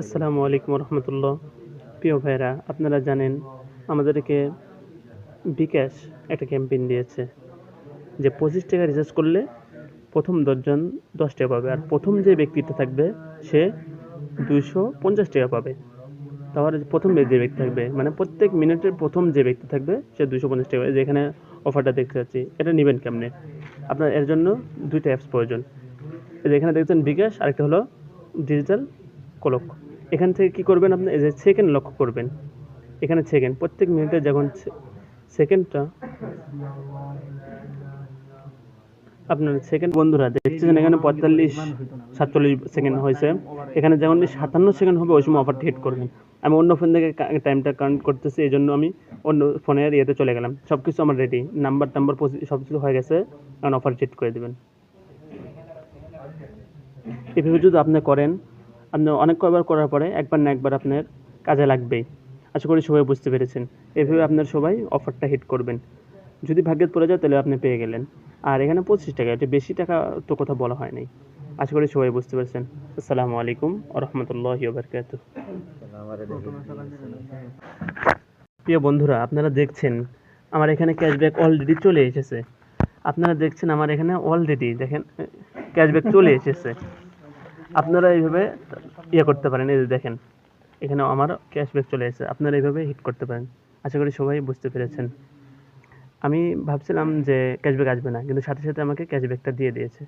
আসসালামু আলাইকুম রহমতুল্লাহ। প্রিয় ভাইরা, আপনারা জানেন আমাদেরকে বিকাশ একটা ক্যাম্পেইন দিয়েছে যে 25 টাকা রিচার্জ করলে প্রথম 10 জন 10 টাকা পাবে, আর প্রথম যে ব্যক্তিটা থাকবে সে 250 টাকা পাবে। তাহলে প্রথম যে ব্যক্তি থাকবে মানে প্রত্যেক মিনিটের প্রথম যে ব্যক্তি থাকবে সে 250 টাকা পাবে। যেখানে অফারটা দেখতে পাচ্ছি, এটা নেবেন কেমনে? আপনার এর জন্য দুইটা অ্যাপস প্রয়োজন। এখানে দেখছেন বিকাশ, আরেকটা হলো ডিজিটাল কলক। এখান থেকে কি করবেন, আপনি এই যে সেকেন্ড লক্ষ্য করবেন, এখানে সেকেন্ড প্রত্যেক মিনিটে যখন সেকেন্ডটা আপনার সেকেন্ড বন্ধুরা দেখছেন এখানে 45-47 সেকেন্ড হয়েছে। এখানে যখন 57 সেকেন্ড হবে ওই সময় অফারটি হিট করবেন। আমি অন্য ফোন থেকে টাইমটা কাউন্ট করতেছি, এই জন্য আমি অন্য ফোনের ইয়েতে চলে গেলাম। সব কিছু আমার রেডি, নাম্বার সব কিছু হয়ে গেছে, কারণ অফার হিট করে দেবেন। এভাবে যদি আপনি করেন, আপনি অনেক কয়বার করার পরে একবার না একবার আপনার কাজে লাগবেই। আশা করি সবাই বুঝতে পেরেছেন। এভাবে আপনার সবাই অফারটা হিট করবেন। যদি ভাগ্যে পড়ে যায় তাহলে আপনি পেয়ে গেলেন। আর এখানে 25 টাকা, এটা বেশি টাকা তো কথা বলা হয় নাই। আশা করি সবাই বুঝতে পেরেছেন। আসসালামু আলাইকুম ওয়া রাহমাতুল্লাহি ওয়া বারাকাতুহু। প্রিয় বন্ধুরা, আপনারা দেখছেন আমার এখানে ক্যাশব্যাক অলরেডি চলে এসেছে। আপনারা দেখছেন আমার এখানে অলরেডি দেখেন ক্যাশব্যাক চলে এসেছে। আপনারা এইভাবে করতে পারেন। এই যে দেখেন এখানে আমার ক্যাশব্যাক চলে এসেছে, আপনারা এইভাবে হিট করতে পারেন। আশা করি সবাই বুঝতে পেরেছেন। আমি ভাবছিলাম যে ক্যাশব্যাক আসবে না, কিন্তু সাথে সাথে আমাকে ক্যাশব্যাকটা দিয়ে দিয়েছে।